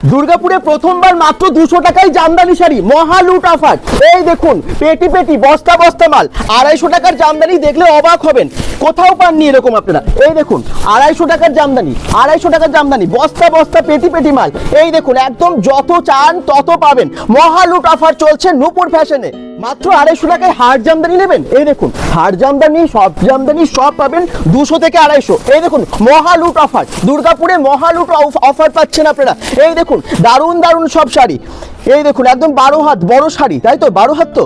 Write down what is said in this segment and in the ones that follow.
দুর্গাপুরে প্রথমবার মাত্র 200 টাকায় জামদানি শাড়ি মহা লুট অফার। এই দেখুন পেটি পেটি বস্তা বস্তা মাল, 250 টাকার জামদানি দেখলে অবাক হবেন, কোথাও পাননি এরকম আপনারা। এই দেখুন 250 টাকার জামদানি, 250 টাকার জামদানি, বস্তা বস্তা পেটি পেটি মাল। এই দেখুন একদম যত চান তত পাবেন। মহা লুট অফার চলছে নূপুর ফ্যাশনে। মাত্র 250 টাকায় হার্ড জামদানি নেবেন, এই দেখুন হার্ড জামদানি সব পাবেন 200 থেকে 250। এই দেখুন মহা লুট অফার, দুর্গাপুরে মহা লুট অফার পাচ্ছেন আপনারা। এই দেখুন দারুণ দারুণ সব শাড়ি, এই দেখুন একদম 12 হাত বড় শাড়ি, তাই তো 12 হাত, তো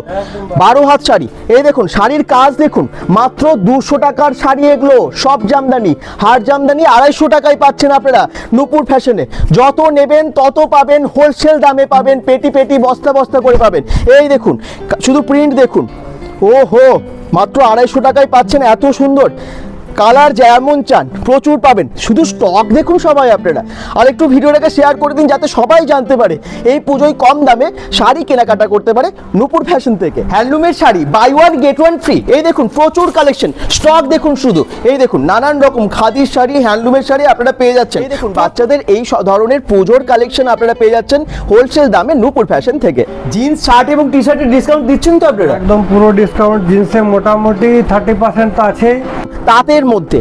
12 হাত শাড়ি। এই দেখুন শাড়ির কাজ দেখুন, মাত্র 200 টাকার শাড়ি, এগুলো সব জামদানি, হার্ড জামদানি 250 টাকায় পাচ্ছেন আপনারা নূপুর ফ্যাশনে। যত নেবেন তত পাবেন, হোলসেল দামে পাবেন, পেটি পেটি বস্তা বস্তা করে পাবেন। এই দেখুন শুধু প্রিন্ট দেখুন, ওহো মাত্র 250 টাকায় পাচ্ছেন এত সুন্দর কালার, যেমন চান প্রচুর পাবেন। শুধু স্টক দেখুন সবাই আপনারা। আর একটু ভিডিওটাকে শেয়ার করে দিন যাতে সবাই জানতে পারে এই পুজোয় কম দামে শাড়ি কেনাকাটা করতে পারে নূপুর ফ্যাশন থেকে। হ্যান্ডলুমের sari buy one get one free. এই দেখুন প্রচুর কালেকশন, স্টক দেখুন শুধু। এই দেখুন নানান রকম খাদির শাড়ি, হ্যান্ডলুমের শাড়ি আপনারা পেয়ে যাচ্ছেন। এই দেখুন বাচ্চাদের এই ধরনের পুজোর কালেকশন আপনারা পেয়ে যাচ্ছেন হোলসেল দামে নূপুর ফ্যাশন থেকে। জিন্স শার্ট এবং টি শার্টের ডিসকাউন্ট দিচ্ছেন তো আপনারা? একদম পুরো ডিসকাউন্ট। জিন্সে মোটামুটি 30% তো আছেই। তাঁতের মধ্যে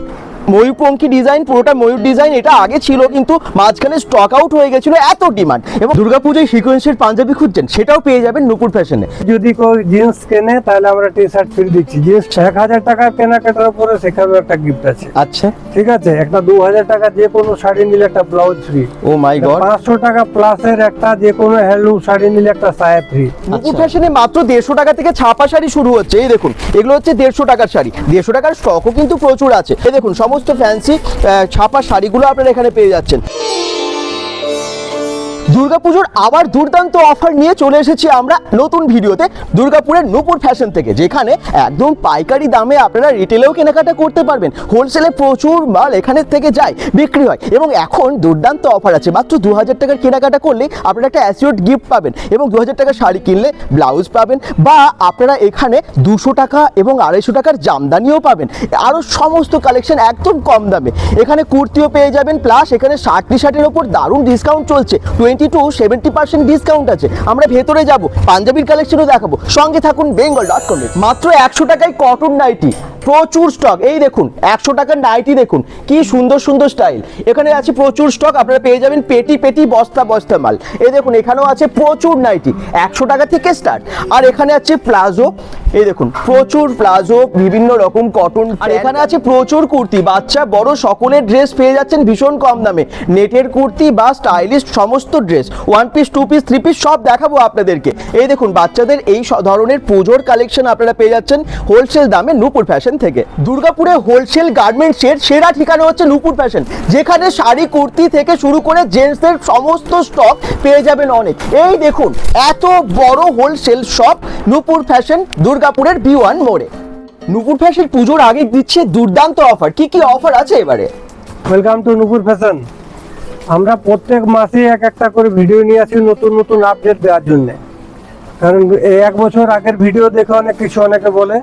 ময়ূরপঙ্খী ডিজাইন, পুরোটা ময়ূর ডিজাইন, এটা আগে ছিল কিন্তু মাঝখানে স্টক আউট হয়ে গেছিল, এত ডিমান্ড। এবং দুর্গাপূজায় সিকোয়েন্সের পাঞ্জাবি খুঁজছেন, সেটাও পেয়ে যাবেন নূপুর ফ্যাশনে। যদি কেউ জিন্স কেনে তাহলে আমরা টি শার্ট ফ্রি দিচ্ছি। জিন্স 1000 টাকার কেনাকাটার উপরে সেখানেও একটা গিফট আছে। আচ্ছা ঠিক আছে, একটা 2000 টাকা যে কোনো শাড়ি নিলে একটা blouse free. O my god. 500 টাকা প্লাসের একটা যে কোনো হ্যান্ডলুম শাড়ি নিলে একটা সায়া ফ্রি। নূপুর ফ্যাশনে মাত্র 150 টাকা থেকে ছাপা শাড়ি শুরু হচ্ছে। এই দেখুন এগুলো হচ্ছে 150 টাকার শাড়ি, 150 টাকার স্টকও কিন্তু প্রচুর আছে। এই দেখুন সমস্ত ফ্যান্সি ছাপা শাড়িগুলো আপনারা এখানে পেয়ে যাচ্ছেন। দুর্গাপুজোর আবার দুর্দান্ত অফার নিয়ে চলে এসেছি আমরা নতুন ভিডিওতে দুর্গাপুরের নূপুর ফ্যাশন থেকে, যেখানে একদম পাইকারি দামে আপনারা রিটেলেও কেনাকাটা করতে পারবেন। হোলসেলে প্রচুর মাল এখানে থেকে যায়, বিক্রি হয়। এবং এখন দুর্দান্ত অফার আছে, মাত্র 2000 টাকার কেনাকাটা করলেই আপনারা একটা অ্যাসিওর্ড গিফট পাবেন, এবং 2000 টাকার শাড়ি কিনলে ব্লাউজ পাবেন, বা আপনারা এখানে 200 টাকা এবং 250 টাকার জামদানিও পাবেন। আরও সমস্ত কালেকশন একদম কম দামে। এখানে কুর্তিও পেয়ে যাবেন, প্লাস এখানে শার্ট টি শার্টের ওপর দারুণ ডিসকাউন্ট চলছে, 20-70% ডিসকাউন্ট আছে। আমরা ভেতরে যাব, পাঞ্জাবির কালেকশনও দেখাবো, সঙ্গে থাকুন bengal.com। মাত্র 100 টাকায় কটন নাইটি, প্রচুর স্টক। এই দেখুন 100 টাকার নাইটি দেখুন কি সুন্দর সুন্দর স্টাইল, এখানে আছে প্রচুর স্টক, আপনারা পেয়ে যাবেন পেটি পেটি বস্তা বস্তা মাল। এই দেখুন এখানেও আছে প্রচুর নাইটি, 100 টাকা থেকে স্টার্ট। আর এখানে আছে প্লাজো, এই দেখুন প্রচুর প্লাজো, বিভিন্ন রকম কটন। আর এখানে আছে প্রচুর কুর্তি, বাচ্চা বড় সকলের ড্রেস পেয়ে যাচ্ছেন ভীষণ কম দামে। নেটের কুর্তি বা স্টাইলিশ সমস্ত ড্রেস, 1 পিস 2 পিস 3 পিস সব দেখাবো আপনাদেরকে। এই দেখুন বাচ্চাদের এই ধরনের পুজোর কালেকশন আপনারা পেয়ে যাচ্ছেন হোলসেল দামে নূপুর ফ্যাশন থেকে। দুর্গাপুরে হোলসেল গার্মেন্টসের সেরা ঠিকানা হচ্ছে নূপুর ফ্যাশন, যেখানে শাড়ি কুর্তি থেকে শুরু করে জেন্টসদের সমস্ত স্টক পেয়ে যাবেন অনেক। এই দেখুন এত বড় হোলসেল শপ নূপুর ফ্যাশন, দুর্গাপুরের B1 মোড়ে। নূপুর ফ্যাশন পুজোর আগে দিচ্ছে দুর্দান্ত অফার, কি কি অফার আছে এবারে? Welcome to Nupur fashion. আমরা প্রত্যেক মাসে একটা করে ভিডিও নিয়ে আসি নতুন নতুন আপডেট দেওয়ার জন্য, কারণ এই 1 বছর আগের ভিডিও দেখে অনেক কিছু অনেকে বলে।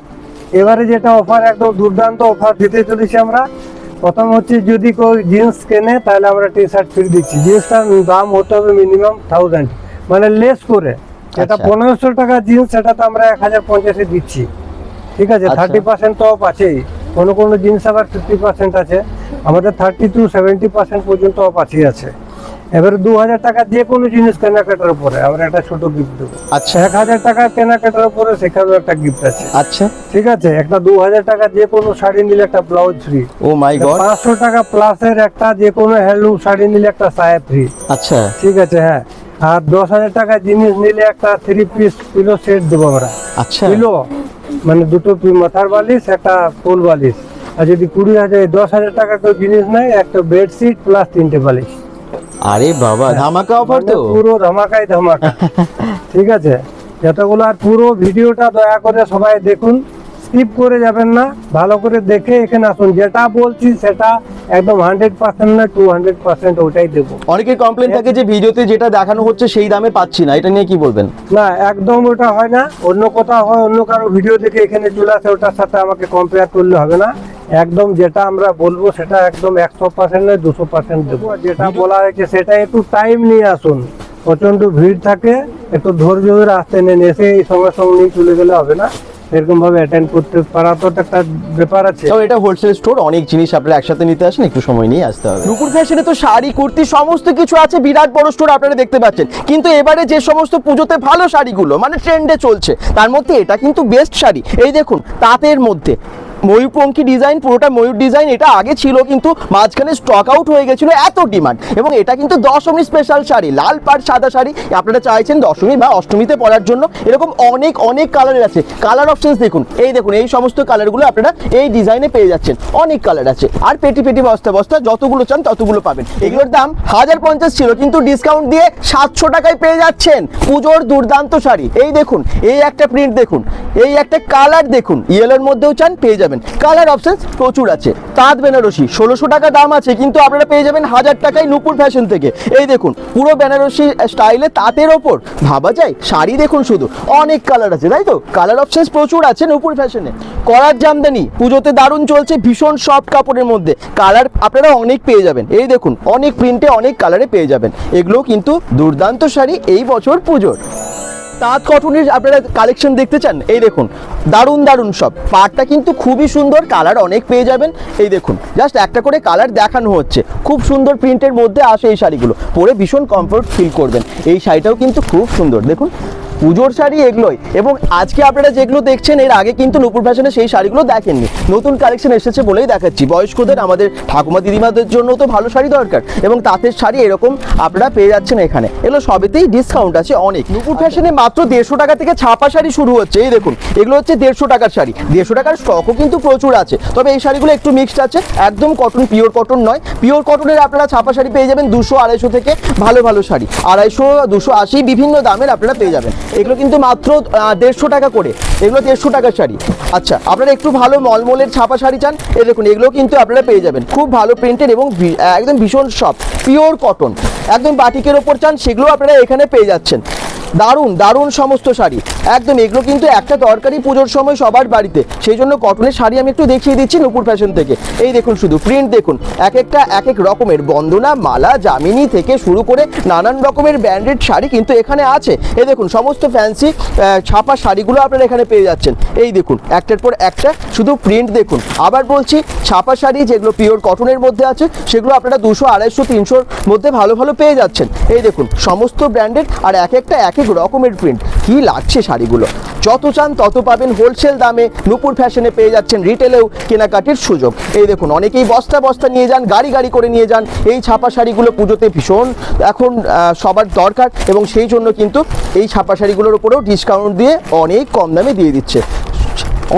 এবারে যেটা অফার, একদম দুর্দান্ত অফার দিতে চলেছি আমরা। প্রথম হচ্ছে যদি কেউ জিন্স কেনে তাহলে আমরা টি শার্ট ফ্রি দিচ্ছি। জিন্সটার দাম হতে হবে মিনিমাম 1000, মানে লেস করে। এটা 1500 টাকা জিন্স, সেটা তো আমরা 1050 দিচ্ছি। ঠিক আছে, 30% তো অফ আছেই। কোনো কোনো জিন্স আবার 50% আছে, আমাদের 30-70% পর্যন্ত অফ আছে। এবারে 2000 টাকা যে কোনো জিনিস কেনাকাটার উপরে আমরা একটা ছোট গিফট দেবো। আচ্ছা 1000 টাকা কেনাকাটার উপরে সেখানেও একটা গিফট আছে। আচ্ছা ঠিক আছে, একটা 2000 টাকা যে কোনো শাড়ি নিলে একটা blouse free. O my god. 500 টাকা প্লাসের একটা যে কোনো হ্যান্ডলুম শাড়ি নিলে একটা সায়া ফ্রি। আচ্ছা ঠিক আছে, হ্যাঁ। আর 10,000 টাকা জিনিস নিলে একটা 3 পিস পিলো সেট দেবো আমরা। আচ্ছা পিলো মানে দুটো মাথার বালিশ, একটা ফুল বালিশ। আর যদি 20,000 10,000 টাকা কেউ জিনিস নেয়, একটা বেডশিট প্লাস 3টে বালিশ। আরে বাবা ধামাকা অফার তো, পুরো ধামাকাই ধামাকা। ঠিক আছে, যতগুলো। আর পুরো ভিডিওটা দয়া করে সবাই দেখুন, স্কিপ করে যাবেন না, ভালো করে দেখে এখানে আসুন। যেটা বলছি সেটা একদম 100% না 200% ওটাই দেবো। অনেকের কমপ্লেন থাকে যে ভিডিওতে যেটা দেখানো হচ্ছে সেই দামে পাচ্ছি না, এটা নিয়ে কি বলবেন? না, একদম ওটা হয় না। অন্য কোথাও হয়, অন্য কারো ভিডিও দেখে এখানে চলে আসে, ওটার সাথে আমাকে কম্পেয়ার করলে হবে না। একদম যেটা আমরা বলবো সেটা একদম 100% নয় 200% দেবো। যেটা বলা হয়েছে সেটা একটু টাইম নিয়ে আসুন, প্রচন্ড ভিড় থাকে, একটু ধৈর্য ধরে আসতে নেন। এসে এই সঙ্গে সঙ্গে নিয়ে চলে গেলে হবে না, এরকম ভাবে অ্যাটেন্ড করতে পারা তো একটা ব্যাপার আছে। তো এটা হোলসেল স্টোর, অনেক জিনিস আপনারা একসাথে নিতে আসেন, একটু সময় নিয়ে আসতে হবে। নুপুর ফ্যাশনে তো শাড়ি কুর্তি সমস্ত কিছু আছে, বিরাট বড় স্টোর আপনারা দেখতে পাচ্ছেন। কিন্তু এবারে যে সমস্ত পুজোতে ভালো শাড়িগুলো মানে ট্রেন্ডে চলছে, তার মধ্যে এটা কিন্তু বেস্ট শাড়ি। এই দেখুন তাঁতের মধ্যে ময়ূরপঙ্খী ডিজাইন, পুরোটা ময়ূর ডিজাইন। এটা আগে ছিল কিন্তু মাঝখানে স্টক আউট হয়ে গেছিল, এত ডিমান্ড। এবং এটা কিন্তু দশমী স্পেশাল শাড়ি, লাল পাড় সাদা শাড়ি আপনারা চাইছেন দশমী বা অষ্টমীতে পরার জন্য। এরকম অনেক অনেক কালারের আছে, কালার অপশনস দেখুন। এই দেখুন এই সমস্ত কালারগুলো আপনারা এই ডিজাইনে পেয়ে যাচ্ছেন, অনেক কালার আছে। আর পেটি পেটি বস্তা বস্তা যতগুলো চান ততগুলো পাবেন। এগুলোর দাম 1050 ছিল, কিন্তু ডিসকাউন্ট দিয়ে 700 টাকায় পেয়ে যাচ্ছেন পুজোর দুর্দান্ত শাড়ি। এই দেখুন এই একটা প্রিন্ট দেখুন, এই একটা কালার দেখুন, ইয়েলোর মধ্যেও চান পেয়ে যাবেন। কালার অপশনস প্রচুর আছে। তাঁত বেনারসি 1600 টাকা দাম আছে, কিন্তু আপনারা পেয়ে যাবেন 1000 টাকায় নূপুর ফ্যাশন থেকে। এই দেখুন পুরো বেনারসি স্টাইলে তাঁতের ওপর, ভাবা যায় শাড়ি দেখুন, শুধু অনেক কালার আছে, তাই তো? কালার অপশনস প্রচুর আছে নূপুর ফ্যাশনে। করার জামদানি পুজোতে দারুণ চলছে, ভীষণ সফট কাপড়ের মধ্যে। কালার আপনারা অনেক পেয়ে যাবেন, এই দেখুন অনেক প্রিন্টে অনেক কালারে পেয়ে যাবেন। এগুলো কিন্তু দুর্দান্ত শাড়ি এই বছর পুজোর। তাঁত কটনের আপনারা কালেকশন দেখতে চান? এই দেখুন দারুণ দারুণ সব পাটটা কিন্তু খুবই সুন্দর, কালার অনেক পেয়ে যাবেন। এই দেখুন জাস্ট একটা করে কালার দেখানো হচ্ছে, খুব সুন্দর প্রিন্টের মধ্যে আসে এই শাড়িগুলো, পরে ভীষণ কমফোর্ট ফিল করবেন। এই শাড়িটাও কিন্তু খুব সুন্দর, দেখুন পুজোর শাড়ি এগুলোই। এবং আজকে আপনারা যেগুলো দেখছেন এর আগে কিন্তু নূপুর ফ্যাশনে সেই শাড়িগুলো দেখেননি, নতুন কালেকশন এসেছে বলেই দেখাচ্ছি। বয়স্কদের, আমাদের ঠাকুমা দিদিমাদের জন্য তো ভালো শাড়ি দরকার, এবং তাঁতের শাড়ি এরকম আপনারা পেয়ে যাচ্ছেন এখানে। এগুলো সবেতেই ডিসকাউন্ট আছে অনেক। নূপুর ফ্যাশনে মাত্র 150 টাকা থেকে ছাপা শাড়ি শুরু হচ্ছে। এই দেখুন এগুলো হচ্ছে 150 টাকার শাড়ি, 150 টাকার স্টকও কিন্তু প্রচুর আছে। তবে এই শাড়িগুলো একটু মিক্সড আছে, একদম কটন, পিওর কটন নয়। পিওর কটনের আপনারা ছাপা শাড়ি পেয়ে যাবেন 200-250 থেকে, ভালো ভালো শাড়ি 250, 280 বিভিন্ন দামের আপনারা পেয়ে যাবেন। এগুলো কিন্তু মাত্র 150 টাকা করে, এগুলো 150 টাকার শাড়ি। আচ্ছা আপনারা একটু ভালো মলমলের ছাপা শাড়ি চান, এই দেখুন এগুলো কিন্তু আপনারা পেয়ে যাবেন, খুব ভালো প্রিন্টের এবং একদম ভীষণ সফট পিওর কটন, একদম বাটিকের ওপর চান সেগুলো আপনারা এখানে পেয়ে যাচ্ছেন। দারুণ দারুণ সমস্ত শাড়ি একদম, এগুলো কিন্তু একটা দরকারি পুজোর সময় সবার বাড়িতে, সেই জন্য কটনের শাড়ি আমি একটু দেখিয়ে দিচ্ছি নূপুর ফ্যাশন থেকে। এই দেখুন শুধু প্রিন্ট দেখুন, এক একটা এক এক রকমের, বন্দনা, মালা, জামিনী থেকে শুরু করে নানান রকমের ব্র্যান্ডেড শাড়ি কিন্তু এখানে আছে। এই দেখুন সমস্ত ফ্যান্সি ছাপা শাড়িগুলো আপনারা এখানে পেয়ে যাচ্ছেন। এই দেখুন একটার পর একটা শুধু প্রিন্ট দেখুন। আবার বলছি ছাপা শাড়ি যেগুলো পিওর কটনের মধ্যে আছে সেগুলো আপনারা 200, 250, 300 মধ্যে ভালো ভালো পেয়ে যাচ্ছেন। এই দেখুন সমস্ত ব্র্যান্ডেড আর এক একটা এক এক রকমের প্রিন্ট, কি লাগছে শাড়িগুলো। যত চান তত পাবেন হোলসেল দামে, নূপুর ফ্যাশনে পেয়ে যাচ্ছেন রিটেলেও কেনাকাটির সুযোগ। এই দেখুন অনেকেই বস্তা বস্তা নিয়ে যান, গাড়ি গাড়ি করে নিয়ে যান। এই ছাপা শাড়িগুলো পুজোতে ভীষণ এখন সবার দরকার, এবং সেই জন্য কিন্তু এই ছাপা শাড়িগুলোর উপরেও ডিসকাউন্ট দিয়ে অনেক কম দামে দিয়ে দিচ্ছে।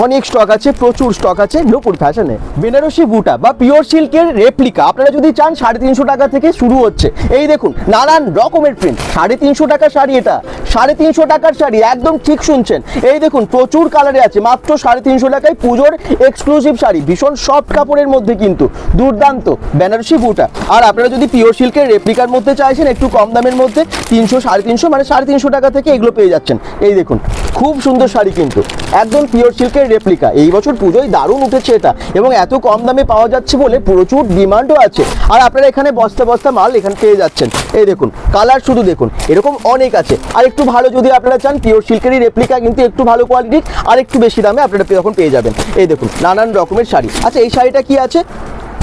অনেক স্টক আছে, প্রচুর স্টক আছে নূপুর ফ্যাশনে। বেনারসি বুটা বা পিওর সিল্কের রেপ্লিকা আপনারা যদি চান 350 টাকা থেকে শুরু হচ্ছে। এই দেখুন নানান রকমের প্রিন্ট, 350 টাকার শাড়ি, এটা 350 টাকার শাড়ি, একদম ঠিক শুনছেন। এই দেখুন প্রচুর কালারে আছে, মাত্র 350 টাকায় পুজোর এক্সক্লুসিভ শাড়ি, ভীষণ সফট কাপড়ের মধ্যে কিন্তু দুর্দান্ত বেনারসি বুটা। আর আপনারা যদি পিওর সিল্কের রেপ্লিকার মধ্যে চাইছেন একটু কম দামের মধ্যে, 300, 350 মানে 350 টাকা থেকে এগুলো পেয়ে যাচ্ছেন। এই দেখুন খুব সুন্দর শাড়ি কিন্তু একদম পিওর সিল্কের রেপ্লিকা। এই বছর পুজোয় দারুণ উঠেছে এটা, এবং এত কম দামে পাওয়া যাচ্ছে বলে প্রচুর ডিমান্ডও আছে। আর আপনারা এখানে বস্তা বস্তা মাল এখানে পেয়ে যাচ্ছেন। এই দেখুন কালার শুধু দেখুন, এরকম অনেক আছে। আর একটু ভালো যদি আপনারা চান পিওর সিল্কেরই রেপ্লিকা, কিন্তু একটু ভালো কোয়ালিটির আর একটু বেশি দামে আপনারা তখন পেয়ে যাবেন। এই দেখুন নানান রকমের শাড়ি। আচ্ছা এই শাড়িটা কি আছে?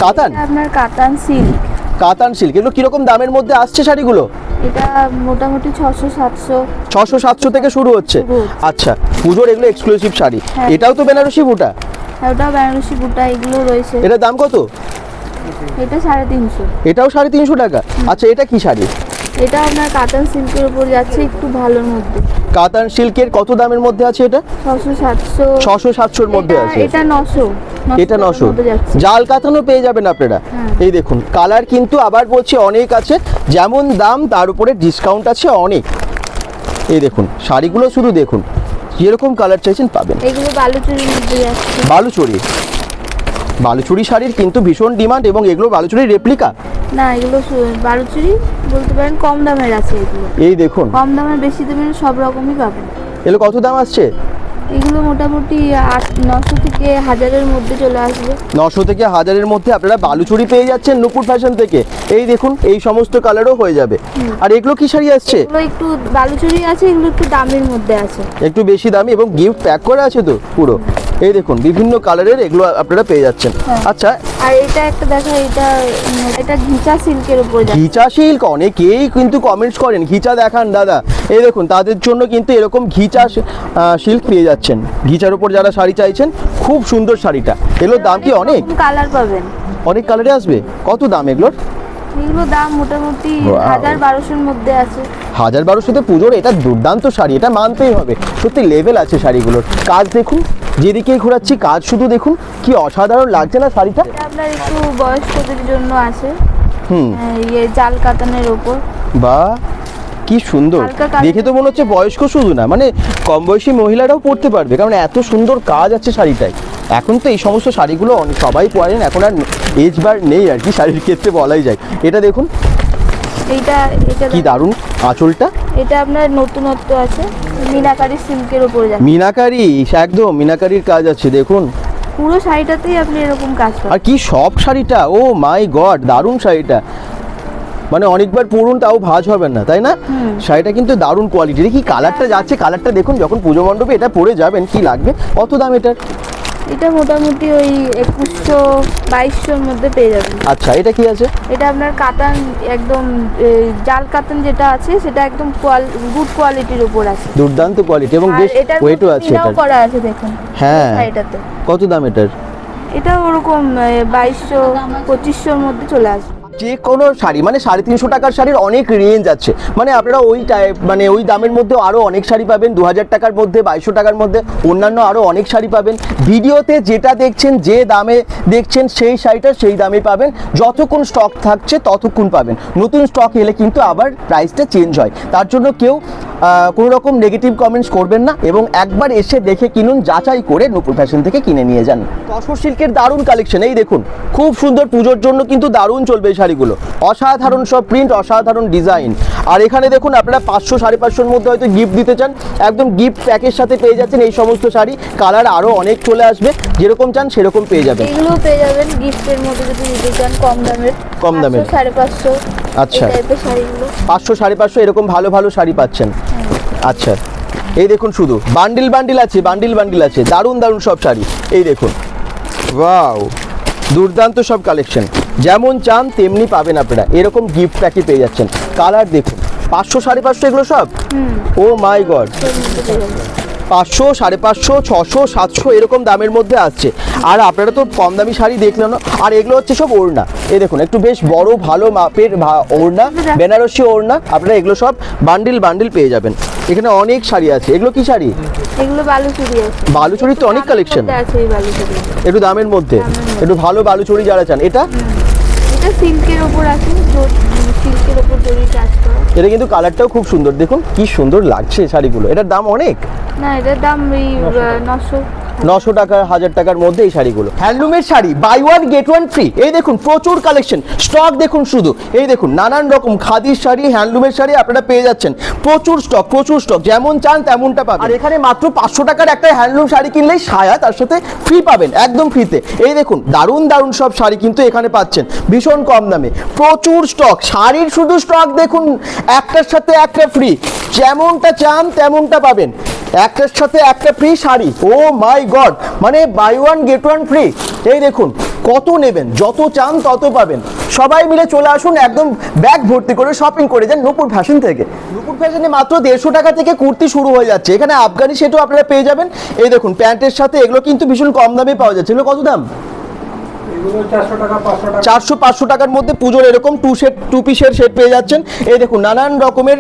কাতান, আপনার কাতান সিল্ক। কাতান সিল্ক, এগুলো কিরকম দামের মধ্যে আসছে শাড়িগুলো? এটা মোটামুটি 600-700 600-700 থেকে শুরু হচ্ছে। আচ্ছা পুজোর এগুলো এক্সক্লুসিভ শাড়ি। হ্যাঁ। এটাও তো বেনারসি বুটা? হ্যাঁ ওটা বেনারসি বুটা, এগুলো রয়েছে। এটার দাম কত? এটা 350। এটাও 350 টাকা। আচ্ছা এটা কি শাড়ি? এটা আপনার কাতান সিল্কের উপর যাচ্ছে, একটু ভালোর মধ্যে। কাতান সিল্কের কত দামের মধ্যে আছে এটা? 600-700। 600-700 এর মধ্যে আছে। এটা 900। এটা 900। যাচ্ছে। জাল কাতানও পেয়ে যাবেন আপনারা। হ্যাঁ। এই দেখুন কালার কিন্তু আবার বলছি অনেক আছে, যেমন দাম তার উপরে ডিসকাউন্ট আছে অনেক। এই দেখুন শাড়িগুলো শুধু দেখুন, যেরকম কালার চাইছেন পাবেন। এগুলো বালুচুরির মধ্যে যাচ্ছে। বালুচুরি, বালুচুরি শাড়ির কিন্তু ভীষণ ডিমান্ড, এবং এগুলো বালুচুরির রেপ্লিকা। না, এগুলো বালুচুরি বলতে পারেন, কম দামের আছে এগুলো। এই দেখুন, কম দামের বেশি দামের সব রকমই পাবেন। এগুলো কত দাম আসছে? এগুলো মোটামুটি 900 থেকে 1000-এর মধ্যে চলে আসবে। 900 থেকে 1000-এর মধ্যে আপনারা বালুচুরি পেয়ে যাচ্ছেন নূপুর ফ্যাশন থেকে। এই দেখুন, এই সমস্ত কালারও হয়ে যাবে। আর এগুলো কি শাড়ি আসছে? এগুলো একটু বালুচুরি আছে, এগুলো একটু দামের মধ্যে আছে। একটু বেশি দামি, এবং গিফট প্যাক করা আছে তো পুরো। এই দেখুন, বিভিন্ন কালারের এগুলো আপনারা পেয়ে যাচ্ছেন। আচ্ছা, আর এটা একটা দেখা, এটা ঘিচা সিল্কের উপর যাচ্ছে। ঘিচা সিল্ক, অনেকেই কিন্তু কমেন্টস করেন ঘিচা দেখান দাদা। এই দেখুন, তাদের জন্য কিন্তু এরকম ঘিচা সিল্ক পেয়ে যাচ্ছেন। ঘিচার উপর যারা শাড়ি চাইছেন, খুব সুন্দর শাড়িটা। এগুলোর দাম কি অনেক? কালার পাবেন, অনেক কালারে আসবে। কত দাম এগুলোর? এগুলো দাম মোটামুটি Wow. 1000-1200-এর মধ্যে আছে। 1000-1200-তে পুজোর এটা দুর্দান্ত শাড়ি, এটা মানতেই হবে। সত্যি লেভেল আছে শাড়িগুলোর। কাজ দেখুন, যেদিকেই ঘোরাচ্ছি কাজ শুধু দেখুন, কি অসাধারণ লাগছে না শাড়িটা। এটা আপনার একটু বয়স্কদের জন্য আছে। হুম, ইয়ে জাল কাতানের উপর। বা কি সুন্দর হালকা কালার। দেখে তো মনে হচ্ছে বয়স্ক শুধু না, মানে কম বয়সী মহিলারাও পরতে পারবে, কারণ এত সুন্দর কাজ আছে শাড়িটায়। এখন তো এই সমস্ত শাড়িগুলো সবাই পরেন, এখন আর এজ বার নেই আর কি শাড়ির ক্ষেত্রে বলাই যায়। এটা দেখুন, এটা কি দারুণ আঁচলটা। এটা আপনার নতুনত্ব আছে, মিনাকারি সিল্কের উপর যাচ্ছে। মিনাকারি, একদম মিনাকারির কাজ আছে দেখুন। পুরো শাড়িটাতেই আপনি এরকম কাজ পাবেন। আর কি সব শাড়িটা, ও মাই গড, দারুণ শাড়িটা। মানে অনেকবার পরুন তাও ভাঁজ হবে না, তাই না? শাড়িটা কিন্তু দারুণ কোয়ালিটির। কি কালারটা যাচ্ছে, কালারটা দেখুন, যখন পুজো মণ্ডপে এটা পরে যাবেন কি লাগবে। কত দাম এটার? এটা মোটামুটি ওই 2100-2200-এর মধ্যে পেয়ে যাবেন। আচ্ছা, এটা কি আছে? এটা আপনার কাতান, একদম জাল কাতান যেটা আছে সেটা একদম গুড কোয়ালিটির উপর আছে। দুর্দান্ত কোয়ালিটি, এবং আর বেশ এটার ওয়েটও আছে পিনাও এটার। করা আছে দেখুন। হ্যাঁ, এটাতে কত দাম এটার? এটা ওরকম 2200-2500-এর মধ্যে চলে আসবে। যে কোনো শাড়ি, মানে 350 টাকার শাড়ির অনেক রেঞ্জ আছে। মানে আপনারা মানে ওই দামের মধ্যে আরও অনেক শাড়ি পাবেন। 2000 টাকার মধ্যে, 2200 টাকার মধ্যে অন্যান্য আরও অনেক শাড়ি পাবেন। ভিডিওতে যেটা দেখছেন, যে দামে দেখছেন, সেই শাড়িটা সেই দামে পাবেন। যতক্ষণ স্টক থাকছে ততক্ষণ পাবেন। নতুন স্টক এলে কিন্তু আবার প্রাইসটা চেঞ্জ হয়। তার জন্য কেউ কোনো রকম নেগেটিভ কমেন্টস করবেন না, এবং একবার এসে দেখে কিনুন, যাচাই করে নূপুর ফ্যাশন থেকে কিনে নিয়ে যান। তসর সিল্কের দারুণ কালেকশন, এই দেখুন, খুব সুন্দর। পুজোর জন্য কিন্তু দারুণ চলবে এই শাড়িগুলো। অসাধারণ সব প্রিন্ট, অসাধারণ ডিজাইন। আর এখানে দেখুন, আপনারা 500-550-এর মধ্যে হয়তো গিফট দিতে চান, একদম গিফট প্যাকের সাথে পেয়ে যাচ্ছেন এই সমস্ত শাড়ি। কালার আরও অনেক চলে আসবে, যেরকম চান সেরকম পেয়ে যাবেন। এগুলো পেয়ে যাবেন গিফটের মধ্যে যদি নিতে চান, কম দামের। কম দামের। 500-550। আচ্ছা, এই টাইপের শাড়িগুলো 500-550 এরকম ভালো ভালো শাড়ি পাচ্ছেন। আচ্ছা, এই দেখুন, শুধু বান্ডিল বান্ডিল আছে, বান্ডিল বান্ডিল আছে, দারুণ দারুণ সব শাড়ি। এই দেখুন, ওয়াও, দুর্দান্ত সব কালেকশন। যেমন চান তেমনি পাবেন আপনারা, এরকম গিফট প্যাকে পেয়ে যাচ্ছেন। কালার দেখুন, 500-550 এগুলো সব। ও মাই গড, এর মধ্যে পেয়ে যাবেন। 500, 550, 600, 700 এরকম দামের মধ্যে আসছে। আর আপনারা তো কম দামি শাড়ি দেখলেন না। আর এগুলো হচ্ছে সব ওড়না। এই দেখুন, একটু বেশ বড় ভালো মাপের ওড়না, বেনারসি ওড়না। আপনারা এগুলো সব বান্ডিল বান্ডিল পেয়ে যাবেন। এখানে অনেক শাড়ি আছে। এগুলো কি শাড়ি? এগুলো বালুচুরি আছে। বালুচুরির তো অনেক কালেকশন। আছে এই বালুচুরি। একটু দামের মধ্যে, একটু ভালো বালুচুরি যারা চান। এটা এটা সিল্কের উপর আছে, সিল্কের উপর জরি কাজ করা। এটা কিন্তু কালারটাও খুব সুন্দর, দেখুন কি সুন্দর লাগছে শাড়িগুলো। এটার দাম অনেক। না, এটার দাম এই 900। 900 টাকা, 1000 টাকার মধ্যে এই শাড়িগুলো। হ্যান্ডলুমের sari, buy one get one free. এই দেখুন, প্রচুর কালেকশন, স্টক দেখুন শুধু। এই দেখুন, নানান রকম খাদির শাড়ি, হ্যান্ডলুমের শাড়ি আপনারা পেয়ে যাচ্ছেন। প্রচুর স্টক, যেমন চান তেমনটা পাবেন। আর এখানে মাত্র 500 টাকার একটা হ্যান্ডলুম শাড়ি কিনলেই সায়া তার সাথে ফ্রি পাবেন, একদম ফ্রিতে। এই দেখুন, দারুণ দারুণ সব শাড়ি কিন্তু এখানে পাচ্ছেন ভীষণ কম দামে। প্রচুর স্টক, শাড়ির শুধু স্টক দেখুন, একটার সাথে একটা ফ্রি। যেমনটা চান তেমনটা পাবেন, একটার সাথে একটা free sari. Oh my god, মানে buy one get one free. এই দেখুন, কত নেবেন, যত চান তত পাবেন। সবাই মিলে চলে আসুন, একদম ব্যাগ ভর্তি করে শপিং করে যান নূপুর ফ্যাশন থেকে। নূপুর ফ্যাশনে মাত্র 150 টাকা থেকে কুর্তি শুরু হয়ে যাচ্ছে। এখানে আফগানি সেটও আপনারা পেয়ে যাবেন। এই দেখুন, প্যান্টের সাথে এগুলো কিন্তু ভীষণ কম দামে পাওয়া যাচ্ছে। এগুলো কত দাম? 400 টাকা, 500 টাকা। 400-500 টাকার মধ্যে পুজোর এরকম টু পিসের সেট পেয়ে যাচ্ছেন। এই দেখুন, নানান রকমের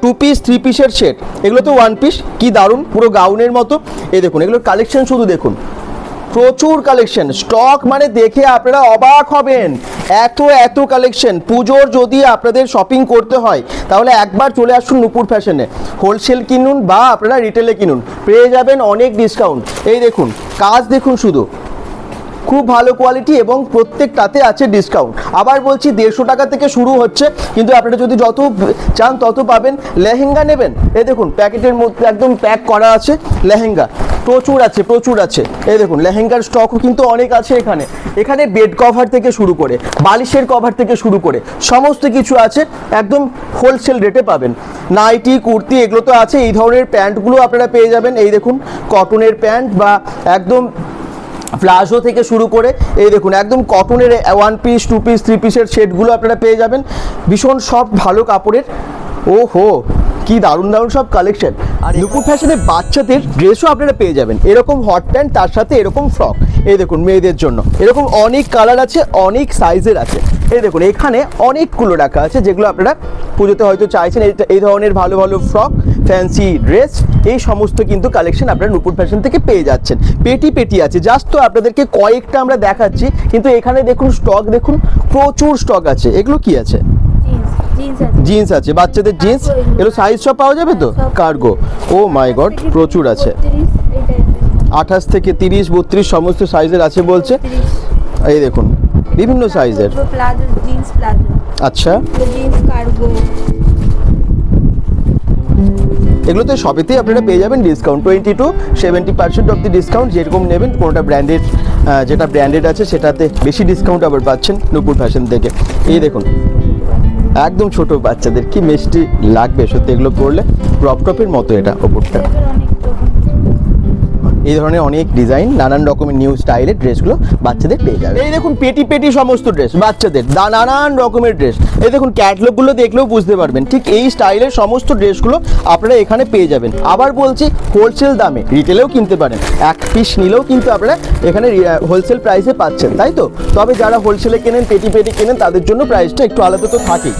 2 পিস 3 পিসের সেট। এগুলো তো 1 পিস, কি দারুণ, পুরো গাউনের মতো। এই দেখুন, এগুলোর কালেকশন শুধু দেখুন, প্রচুর কালেকশন, স্টক মানে দেখে আপনারা অবাক হবেন। এত কালেকশন। পুজোর যদি আপনাদের শপিং করতে হয় তাহলে একবার চলে আসুন নূপুর ফ্যাশনে। হোলসেল কিনুন বা আপনারা রিটেলে কিনুন, পেয়ে যাবেন অনেক ডিসকাউন্ট। এই দেখুন কাজ দেখুন শুধু, খুব ভালো কোয়ালিটি এবং প্রত্যেকটাতে আছে ডিসকাউন্ট। আবার বলছি 150 টাকা থেকে শুরু হচ্ছে, কিন্তু আপনারা যদি যত চান তত পাবেন। লেহেঙ্গা নেবেন, এই দেখুন প্যাকেটের মধ্যে একদম প্যাক করা আছে লেহেঙ্গা, প্রচুর আছে। এই দেখুন লেহেঙ্গার স্টকও কিন্তু অনেক আছে এখানে। এখানে বেড কভার থেকে শুরু করে বালিশের কভার থেকে শুরু করে সমস্ত কিছু আছে, একদম হোলসেল রেটে পাবেন। নাইটি কুর্তি এগুলো তো আছে, এই ধরনের প্যান্টগুলো আপনারা পেয়ে যাবেন। এই দেখুন কটনের প্যান্ট বা একদম প্লাজো থেকে শুরু করে এই দেখুন একদম কটনের 1 পিস 2 পিস 3 পিসের সেটগুলো আপনারা পেয়ে যাবেন, ভীষণ সব ভালো কাপড়ের। ওহো কি দারুণ সব কালেকশন। আর নূপুর ফ্যাশনে বাচ্চাদের ড্রেসও আপনারা পেয়ে যাবেন, এরকম হট প্যান্ট তার সাথে এরকম ফ্রক। এই দেখুন মেয়েদের জন্য এরকম অনেক কালার আছে, অনেক সাইজের আছে। এই দেখুন এখানে অনেকগুলো রাখা আছে যেগুলো আপনারা পুজোতে হয়তো চাইছেন। এই ধরনের ভালো ফ্রক, ফ্যান্সি ড্রেস, এই সমস্ত কিন্তু কালেকশন আপনারা নূপুর ফ্যাশন থেকে পেয়ে যাচ্ছেন। পেটি আছে, জাস্ট তো আপনাদেরকে কয়েকটা আমরা দেখাচ্ছি, কিন্তু এখানে দেখুন স্টক দেখুন, প্রচুর স্টক আছে। এগুলো কি আছে? জিন্স আছে, বাচ্চাদের জিন্স। এগুলো সাইজ সব পাওয়া যাবে তো? কার্গো, ও মাই গড প্রচুর আছে, 28 থেকে 30 32 সমস্ত সাইজের আছে বলছে। এই দেখুন বিভিন্ন সাইজের। আচ্ছা এগুলো তো সবেতেই আপনারা পেয়ে যাবেন discount, 20 to 70% of the discount. যেরকম নেবেন কোনোটা ব্র্যান্ডেড, যেটা ব্র্যান্ডেড আছে সেটাতে বেশি ডিসকাউন্ট আবার পাচ্ছেন নূপুর ফ্যাশন থেকে। এই দেখুন একদম ছোট বাচ্চাদের কি মিষ্টি লাগবে সত্যি এগুলো পরলে, ক্রপ টপের মতো এটা ওপরটা। এই ধরনের অনেক ডিজাইন, নানান রকমের নিউ স্টাইলের ড্রেসগুলো বাচ্চাদের পেয়ে যাবে। এই দেখুন পেটি সমস্ত ড্রেস বাচ্চাদের, নানান রকমের ড্রেস। এই দেখুন ক্যাটলগুলো দেখলেও বুঝতে পারবেন, ঠিক এই স্টাইলের সমস্ত ড্রেসগুলো আপনারা এখানে পেয়ে যাবেন। আবার বলছি হোলসেল দামে, রিটেলেও কিনতে পারেন, 1 পিস নিলেও কিন্তু আপনারা এখানে হোলসেল প্রাইসে পাচ্ছেন, তাই তো? তবে যারা হোলসেলে কেনেন, পেটি কেনেন, তাদের জন্য প্রাইসটা একটু আলাদা তো থাকেই।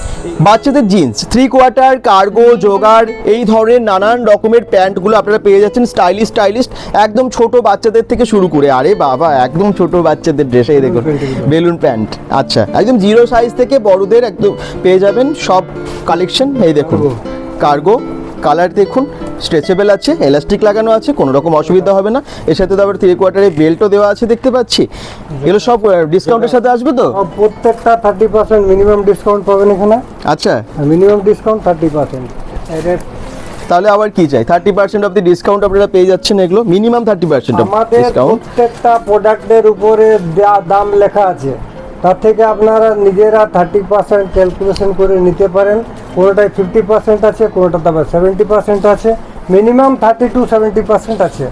বাচ্চাদের জিন্স, 3/4, কার্গো, জোগাড়, এই ধরনের নানান রকমের প্যান্টগুলো আপনারা পেয়ে যাচ্ছেন, স্টাইলিশ একদম ছোট বাচ্চাদের থেকে শুরু করে। আরে বাবা একদম ছোট বাচ্চাদের ড্রেস, এই দেখুন বেলুন প্যান্ট। আচ্ছা একদম 0 সাইজ থেকে বড়দের একদম পেয়ে যাবেন সব কালেকশন। এই দেখুন কার্গো, কালার দেখুন, স্ট্রেচেবল আছে, এলাস্টিক লাগানো আছে, কোনো রকম অসুবিধা হবে না। এর সাথে তো আবার 3/4 বেল্টও দেওয়া আছে দেখতে পাচ্ছি। এগুলো সব ডিসকাউন্টের সাথে আসবে তো? প্রত্যেকটা 30% মিনিমাম ডিসকাউন্ট পাবেন এখানে। আচ্ছা মিনিমাম ডিসকাউন্ট 30%। তাহলে আবার কি চাই? 30% অফ দি ডিসকাউন্ট আপনারা পেয়ে যাচ্ছেন, এগুলো মিনিমাম 30% অফ ডিসকাউন্ট। প্রত্যেকটা প্রোডাক্টের উপরে দাম লেখা আছে, তার থেকে আপনারা নিজেরা 30% ক্যালকুলেশন করে নিতে পারেন। কোনোটায় 50% আছে, কোনোটাতে আবার 70% আছে, মিনিমাম 30 to 70% আছে।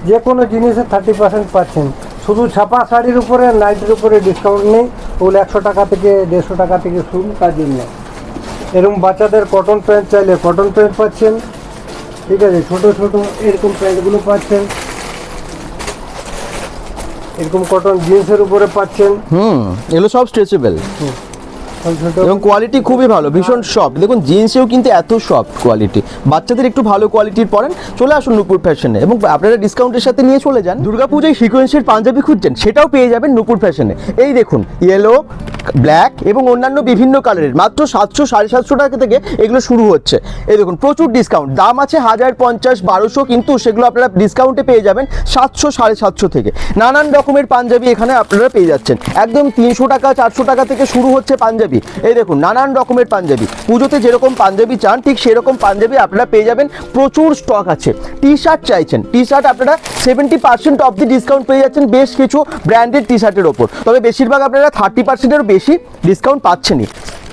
যে কোনো জিনিসে 30% পাচ্ছেন। শুধু ছাপা শাড়ির উপরে, নাইটের উপরে ডিসকাউন্ট নেই, ওগুলো 100 টাকা থেকে 150 টাকা থেকে শুরু, তার জন্য। এরকম বাচ্চাদের কটন প্যান্ট চাইলে কটন প্যান্ট পাচ্ছেন, ঠিক আছে? ছোট এরকম প্যান্টগুলো পাচ্ছেন, এরকম কটন জিন্সের উপরে পাচ্ছেন। এগুলো সব স্ট্রেচেবল এবং কোয়ালিটি খুবই ভালো, ভীষণ সফট। দেখুন জিন্সেও কিন্তু এত সফট কোয়ালিটি। বাচ্চাদের একটু ভালো কোয়ালিটির পরেন, চলে আসুন নূপুর ফ্যাশনে এবং আপনারা ডিসকাউন্টের সাথে নিয়ে চলে যান। দুর্গাপূজায় সিকোয়েন্সের পাঞ্জাবি খুঁজছেন, সেটাও পেয়ে যাবেন নূপুর ফ্যাশনে। এই দেখুন ইয়েলো, ব্ল্যাক এবং অন্যান্য বিভিন্ন কালারের, মাত্র 700 750 টাকা থেকে এগুলো শুরু হচ্ছে। এই দেখুন প্রচুর ডিসকাউন্ট, দাম আছে 1000 50 1200, কিন্তু সেগুলো আপনারা ডিসকাউন্টে পেয়ে যাবেন 700 750 থেকে। নানান রকমের পাঞ্জাবি এখানে আপনারা পেয়ে যাচ্ছেন, একদম 300 টাকা 400 টাকা থেকে শুরু হচ্ছে পাঞ্জাবি। এই দেখুন নানান রকমের পাঞ্জাবি, পুজোতে যেরকম পাঞ্জাবি চান ঠিক সেরকম পাঞ্জাবি আপনারা পেয়ে যাবেন, প্রচুর স্টক আছে। টি শার্ট চাইছেন, টি শার্ট আপনারা 70% অফ দি ডিসকাউন্ট পেয়ে যাচ্ছেন বেশ কিছু ব্র্যান্ডেড টি শার্টের ওপর, তবে বেশিরভাগ আপনারা 30%-এরও বেশি ডিসকাউন্ট পাচ্ছেনই।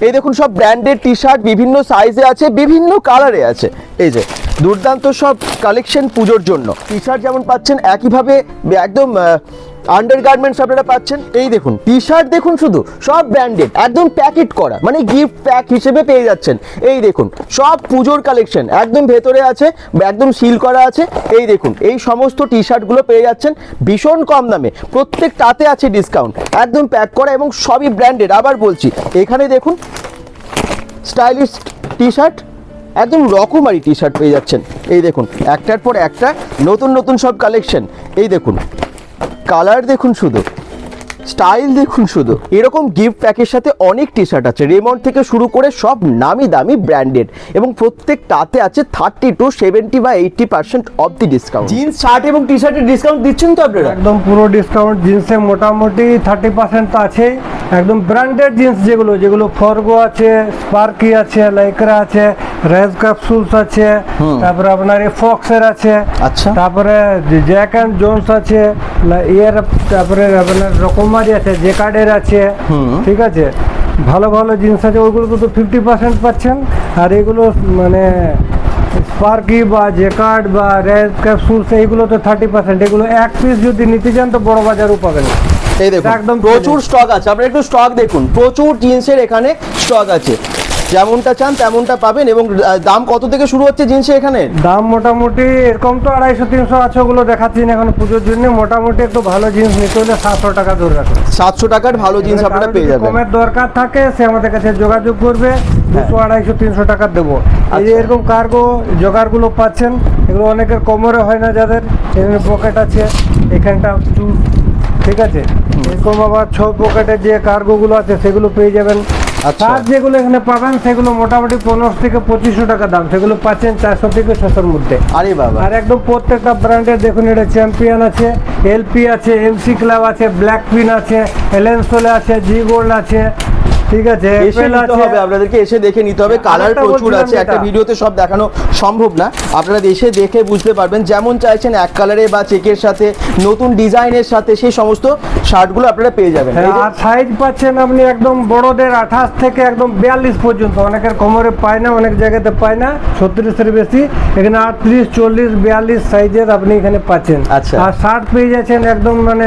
এই দেখুন সব ব্র্যান্ডেড টি শার্ট বিভিন্ন সাইজে আছে, বিভিন্ন কালারে আছে। এই যে দুর্দান্ত সব কালেকশন পুজোর জন্য। টি শার্ট যেমন পাচ্ছেন, একইভাবে একদম আন্ডারগার্মেন্টস আপনারা পাচ্ছেন। এই দেখুন টি শার্ট দেখুন, শুধু সব ব্র্যান্ডেড, একদম প্যাকেট করা, মানে গিফট প্যাক হিসেবে পেয়ে যাচ্ছেন। এই দেখুন সব পুজোর কালেকশন, একদম ভেতরে আছে, একদম সিল করা আছে। এই দেখুন এই সমস্ত টি শার্টগুলো পেয়ে যাচ্ছেন ভীষণ কম দামে, প্রত্যেকটাতে আছে ডিসকাউন্ট, একদম প্যাক করা এবং সবই ব্র্যান্ডেড। আবার বলছি এখানে দেখুন স্টাইলিশ টি শার্ট, একদম রকমারি টি শার্ট পেয়ে যাচ্ছেন। এই দেখুন একটার পর একটা নতুন সব কালেকশন। এই দেখুন কালার দেখুন শুধু, স্টাইল দেখুন শুধু। এরকম গিফট প্যাকের সাথে অনেক টি শার্ট আছে, রেমন্ড থেকে শুরু করে সব নামি দামি ব্র্যান্ডেড, এবং প্রত্যেকটাতে আছে 30 to 70 বা 80% of the discount. Jeans shirt এবং টি শার্টের ডিসকাউন্ট দিচ্ছেন তো আপনারা? একদম পুরো ডিসকাউন্ট। জিন্সে মোটামুটি 30% তো আছেই। একদম ব্র্যান্ডেড জিন্স যেগুলো ফর্গো আছে, স্পার্কি আছে, লাইক্রা আছে, রেজ ক্যাপসুলস আছে, তারপরে আপনার ফক্সের আছে, আচ্ছা। তারপরে জ্যাক অ্যান্ড জোনস আছে, তারপরে আপনার রকমারি আছে, জেকার্ডের আছে, ঠিক আছে। ভালো ভালো জিনিস আছে, ওইগুলো তো 50% পাচ্ছেন। আর এগুলো মানে স্পার্কি বা জেকার্ড বা রেড ক্যাপসুলস এইগুলো তো 30%। এগুলো এক পিস যদি নিতে চান তো বড় বাজারও পাবেন। এই দেখুন একদম প্রচুর স্টক আছে, আপনারা একটু স্টক দেখুন, প্রচুর জিন্সের এখানে স্টক আছে, যেমনটা চান তেমনটা পাবেন। এবং দাম কত থেকে শুরু হচ্ছে জিন্সে এখানে? দাম মোটামুটি এরকম তো 250-300 আছে, ওগুলো দেখাচ্ছি না এখন পুজোর জন্য। মোটামুটি একটু ভালো জিনিস নিতে হলে 700 টাকা ধরে রাখুন। 700 টাকার ভালো জিন্স আপনারা পেয়ে যাবেন। কমের দরকার থাকে সে আমাদের কাছে যোগাযোগ করবে, 200-250-300 টাকা দেবো। এই যে এরকম কার্গো জোগাড়গুলো পাচ্ছেন, এগুলো অনেকের কোমরে হয় না, যাদের এখানে পকেট আছে, এখানটা চুল, ঠিক আছে। এরকম আবার 6 পকেটের যে কার্গোগুলো আছে সেগুলো পেয়ে যাবেন। আচ্ছা। আর যেগুলো এখানে পাবেন সেগুলো মোটামুটি 1500 থেকে 2500 টাকা দাম, সেগুলো পাচ্ছেন 400 থেকে 600-র মধ্যে। আরে বাবা। আর একদম প্রত্যেকটা ব্র্যান্ডের দেখুন, এটা চ্যাম্পিয়ন আছে, এলপি আছে, এমসি ক্লাব আছে, ব্ল্যাক পিন আছে, এলেনসোলে আছে, জি গোল্ড আছে, ঠিক আছে, এসে এপেল নিতে আছে। হবে, আপনাদেরকে এসে দেখে নিতে হবে। কালার আরেকটা প্রচুর বলছিলাম আছে, একটা যেটা। ভিডিওতে সব দেখানো সম্ভব না, আপনারা এসে দেখে বুঝতে পারবেন। যেমন চাইছেন এক কালারে বা চেকের সাথে, নতুন ডিজাইনের সাথে, সেই সমস্ত শার্টগুলো আপনারা পেয়ে যাবেন। এই যে আর সাইজ পাচ্ছেন আপনি একদম বড়দের 28 থেকে একদম 42 পর্যন্ত। অনেকের কোমরে পায় না, অনেক জায়গাতে পায় না 36-এর বেশি। এখানে 38, 40, 42 সাইজের আপনি এখানে পাচ্ছেন। আচ্ছা। আর শার্ট পেয়ে যাচ্ছেন একদম মানে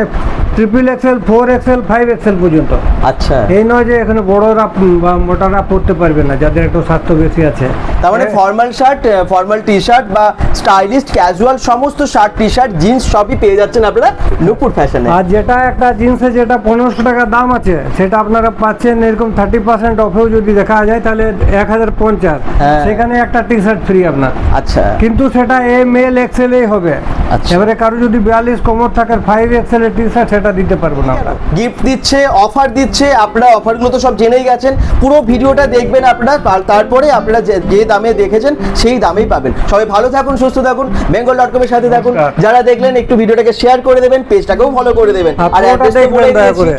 XXL, 4XL, 5XL পর্যন্ত। আচ্ছা, এই নয় যে এখানে বড়রা বা মোটারা পড়তে পারবে না, যাদের একটু স্বাস্থ্য বেশি আছে। তার মানে formal shirt, formal T shirt বা স্টাইলিস্ট ক্যাজুয়াল সমস্ত শার্ট, টি শার্ট, জিন্স সবই পেয়ে যাচ্ছেন আপনারা নূপুর ফ্যাশনে। আর যেটা একটা জিন্সে যেটা 1500 টাকা দাম আছে, সেটা আপনারা পাচ্ছেন এরকম 30% অফেও যদি দেখা যায় তাহলে 1050। হ্যাঁ। সেখানে একটা টি শার্ট ফ্রি আপনার। আচ্ছা, কিন্তু সেটা ML XL এই হবে। আচ্ছা। এবারে কারো যদি 42 কোমর থাকে 5XL এর টি শার্ট, সেটা দিতে পারবো না আমরা। গিফট দিচ্ছে, অফার দিচ্ছে, আপনারা অফারগুলো তো সব জেনেই গেছেন। পুরো ভিডিওটা দেখবেন আপনারা, তারপরে আপনারা যে দামে দেখেছেন সেই দামেই পাবেন। সবাই ভালো থাকুন, সুস্থ থাকুন, bengal.com এর সাথে থাকুন। নমস্কার। যারা দেখলেন একটু ভিডিওটাকে শেয়ার করে দেবেন, পেজটাকেও ফলো করে দেবেন। আর অ্যাড্রেস তো বলে দিয়েছি,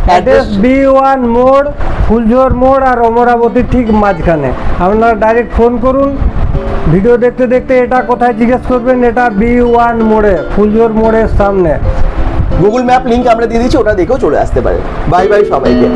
অ্যাড্রেস B1 মোড়, ফুলঝোর মোড় আর অমরাবতী ঠিক মাঝখানে। আপনারা ডাইরেক্ট ফোন করুন, ভিডিও দেখতে দেখতে এটা কোথায় জিজ্ঞেস করবেন, এটা B1 মোড়ে, ফুলঝোর মোড়ের সামনে। গুগল ম্যাপ লিংক আমরা দিয়ে দিচ্ছি, ওটা দেখেও চলে আসতে পারে। বাই বাই সবাইকে।